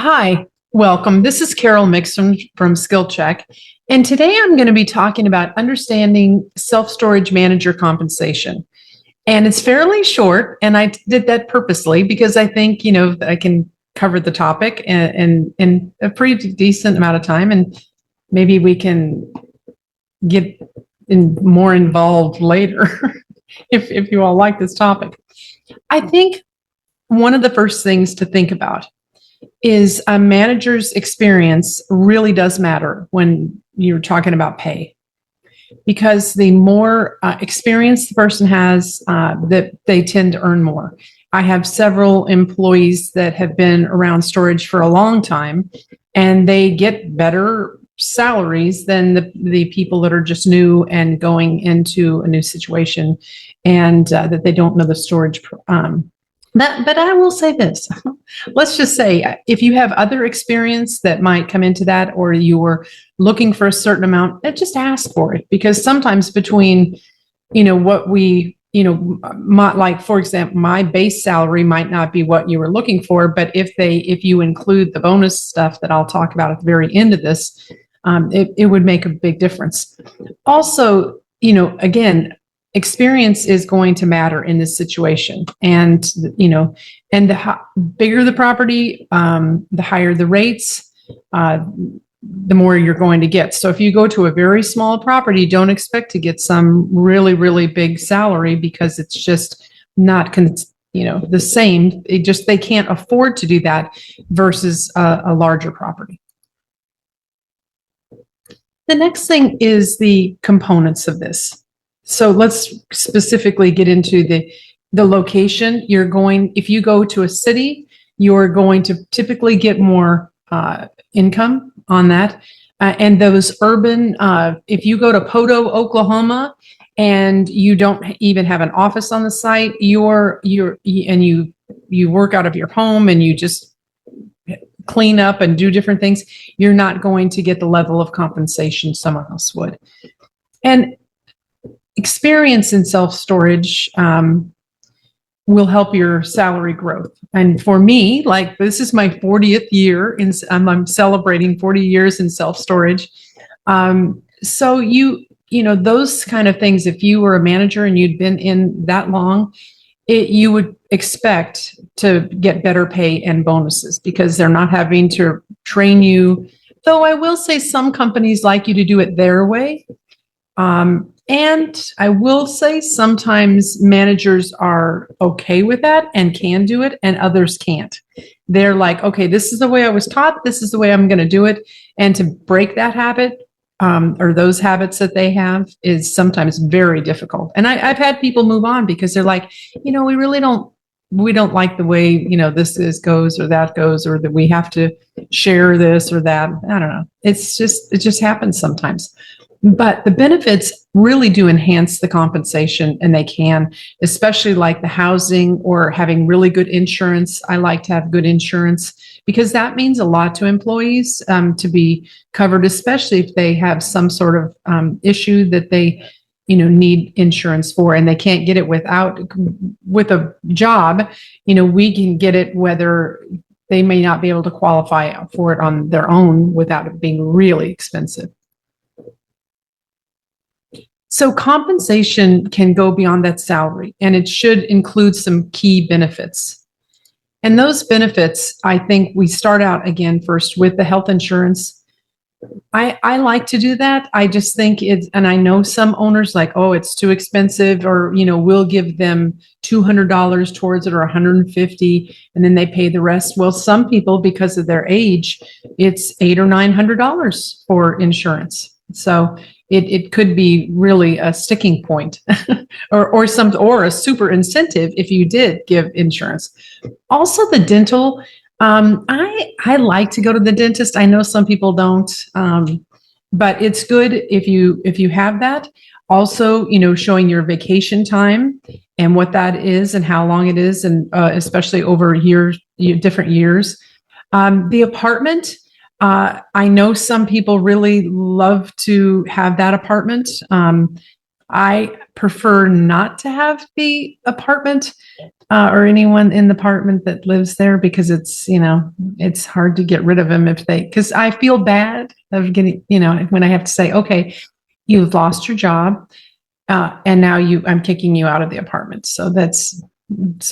Hi, welcome. This is Carol Mixon from SkillCheck, and today I'm going to be talking about understanding self-storage manager compensation. And it's fairly short, and I did that purposely because I think, I can cover the topic in a pretty decent amount of time, and maybe we can get more involved later if you all like this topic. I think one of the first things to think about is a manager's experience really does matter when you're talking about pay, because the more experience the person has, that they tend to earn more. I have several employees that have been around storage for a long time, and they get better salaries than the people that are just new and going into a new situation, and that they don't know the storage. But I will say this. Let's just say if you have other experience that might come into that, or you were looking for a certain amount, just ask for it, because sometimes between, what we, like, for example, my base salary might not be what you were looking for, but if you include the bonus stuff that I'll talk about at the very end of this, it would make a big difference. Also, again, experience is going to matter in this situation. And, and the bigger the property, the higher the rates, the more you're going to get. So if you go to a very small property, don't expect to get some really, really big salary, because it's just not, the same. They can't afford to do that versus a larger property. The next thing is the components of this. So let's specifically get into the location. If you go to a city, you're going to typically get more income on that. And those urban, if you go to Poto, Oklahoma, and you don't even have an office on the site, you work out of your home and you just clean up and do different things, you're not going to get the level of compensation someone else would. And experience in self-storage will help your salary growth. And for me, like, this is my 40th year I'm celebrating 40 years in self-storage. So those kind of things, if you were a manager and you'd been in that long, you would expect to get better pay and bonuses, because they're not having to train you. Though I will say some companies like you to do it their way. And I will say sometimes managers are okay with that and can do it, and others can't. They're like, okay, this is the way I was taught. This is the way I'm going to do it. And to break that habit, or those habits that they have, is sometimes very difficult. And I've had people move on because they're like, we don't like the way, goes or that goes, or that we have to share this or that. I don't know. It just happens sometimes. But the benefits really do enhance the compensation, and they can, especially like the housing or having really good insurance. I like to have good insurance, because that means a lot to employees, to be covered, especially if they have some sort of issue that they need insurance for, and they can't get it with a job. We can get it whether they may not be able to qualify for it on their own without it being really expensive. So compensation can go beyond that salary, and it should include some key benefits. And those benefits, I think we start out again first with the health insurance. I like to do that. I just think and I know some owners like, oh, it's too expensive, or, we'll give them $200 towards it, or $150, and then they pay the rest. Well, some people, because of their age, it's $800 or $900 for insurance. So it could be really a sticking point or a super incentive if you did give insurance. Also, the dental, I like to go to the dentist. I know some people don't, but it's good if you have that. Also, showing your vacation time and what that is and how long it is, and especially over different years. The apartment, I know some people really love to have that apartment. I prefer not to have the apartment or anyone in the apartment that lives there because it's hard to get rid of them because I feel bad of getting, when I have to say, okay, you've lost your job and now I'm kicking you out of the apartment. So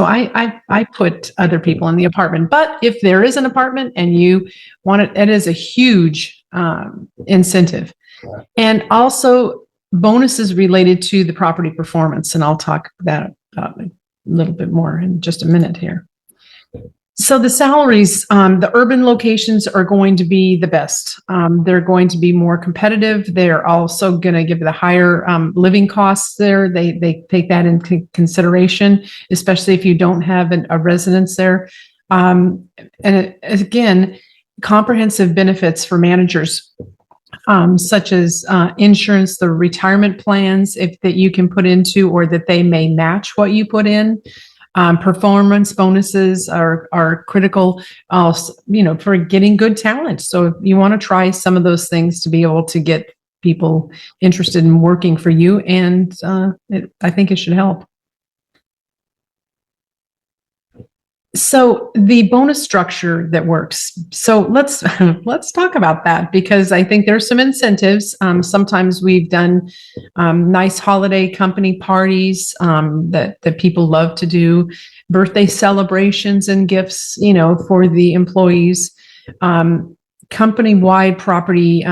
I put other people in the apartment. But if there is an apartment and you want it is a huge incentive. And also bonuses related to the property performance. And I'll talk about a little bit more in just a minute here. So the salaries, the urban locations are going to be the best. They're going to be more competitive. They're also going to give the higher living costs there. They take that into consideration, especially if you don't have a residence there. Again, comprehensive benefits for managers, such as insurance, the retirement plans that you can put into or that they may match what you put in. Performance bonuses are critical, for getting good talent. So if you want to try some of those things to be able to get people interested in working for you, and I think it should help. So the bonus structure that works. So let's talk about that because I think there's some incentives. Sometimes we've done nice holiday company parties that people love to do, birthday celebrations and gifts, for the employees, company-wide property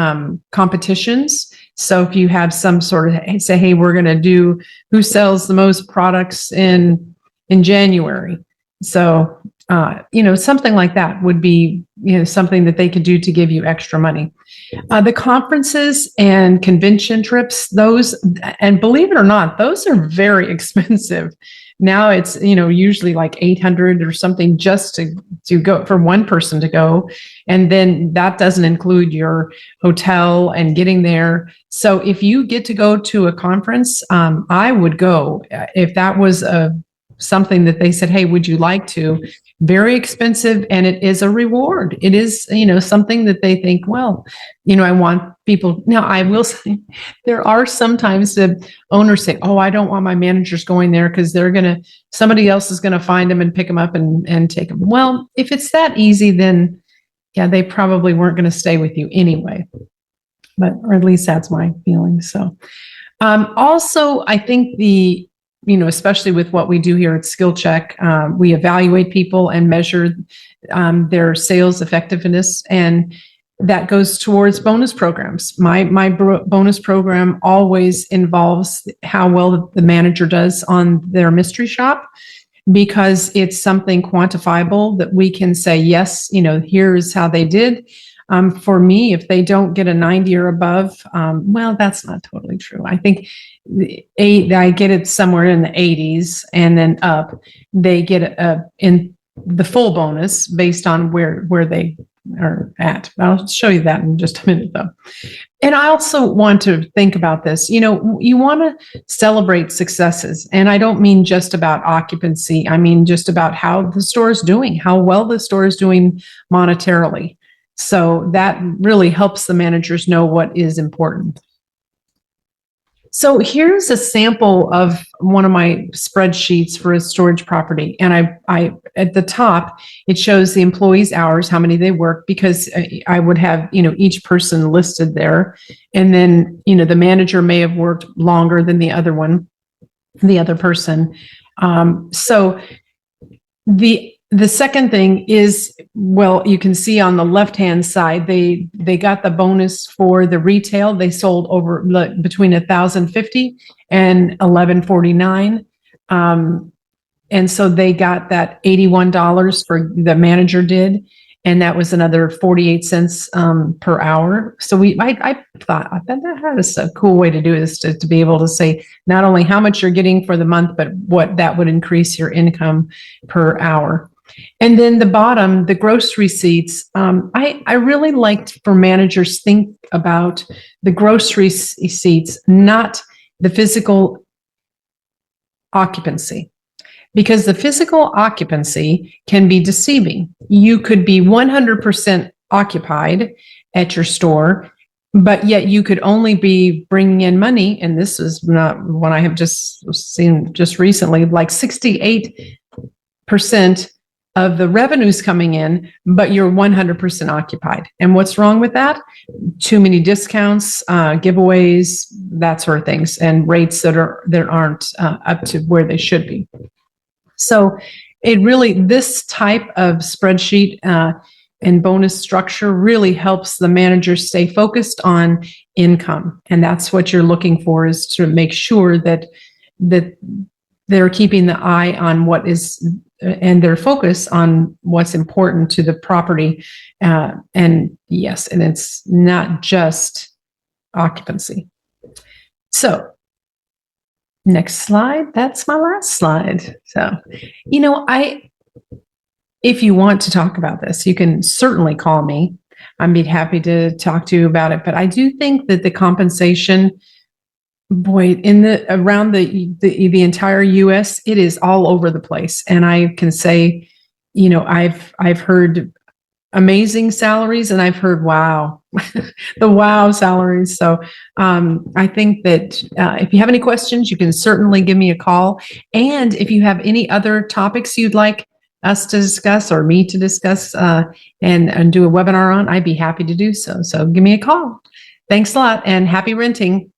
competitions. So if you have some sort of say, hey, we're going to do who sells the most products in January. So, something like that would be, something that they could do to give you extra money. The conferences and convention trips, those, and believe it or not, those are very expensive. Now it's, usually like 800 or something just to go for one person to go. And then that doesn't include your hotel and getting there. So if you get to go to a conference, I would go if that was something that they said, hey, would you like to? Very expensive, and it is a reward. It is, something that they think, well, I want people. Now, I will say there are sometimes the owners say, oh, I don't want my managers going there because somebody else is going to find them and pick them up and take them. Well, if it's that easy, then yeah, they probably weren't going to stay with you anyway. Or at least that's my feeling. So also, I think especially with what we do here at SkillCheck, we evaluate people and measure their sales effectiveness, and that goes towards bonus programs. My bonus program always involves how well the manager does on their mystery shop, because it's something quantifiable that we can say, yes, here's how they did. For me, if they don't get a 90 or above, well, that's not totally true. I think I get it somewhere in the 80s and then up. They get in the full bonus based on where they are at. I'll show you that in just a minute, though. And I also want to think about this. You want to celebrate successes. And I don't mean just about occupancy. I mean just about how the store is doing, how well the store is doing monetarily. So that really helps the managers know what is important. So here's a sample of one of my spreadsheets for a storage property. And I at the top, it shows the employees' hours, how many they work, because I would have, each person listed there. And then, the manager may have worked longer than the other person. So the second thing is, well, you can see on the left-hand side, they got the bonus for the retail. They sold over between 1,050 and 1,149. And so they got that $81 for the manager did. And that was another 48 cents per hour. So I thought that is a cool way to do it, is to be able to say not only how much you're getting for the month, but what that would increase your income per hour. And then the bottom, the gross receipts, I really liked for managers think about the gross receipts, not the physical occupancy, because the physical occupancy can be deceiving. You could be 100% occupied at your store, but yet you could only be bringing in money, and this is not one I have just seen just recently, like 68% of the revenues coming in, but you're 100% occupied. And what's wrong with that? Too many discounts, giveaways, that sort of things, and rates that aren't up to where they should be. So this type of spreadsheet and bonus structure really helps the manager stay focused on income. And that's what you're looking for, is to make sure that they're keeping the eye on what is, and their focus on what's important to the property. And yes, and it's not just occupancy. So next slide. That's my last slide. So, if you want to talk about this, you can certainly call me. I'd be happy to talk to you about it. But I do think that the compensation, boy, around the entire U.S., it is all over the place. And I can say, I've heard amazing salaries, and I've heard wow, the wow salaries. So I think that if you have any questions, you can certainly give me a call. And if you have any other topics you'd like us to discuss or me to discuss and do a webinar on, I'd be happy to do so. So give me a call. Thanks a lot, and happy renting.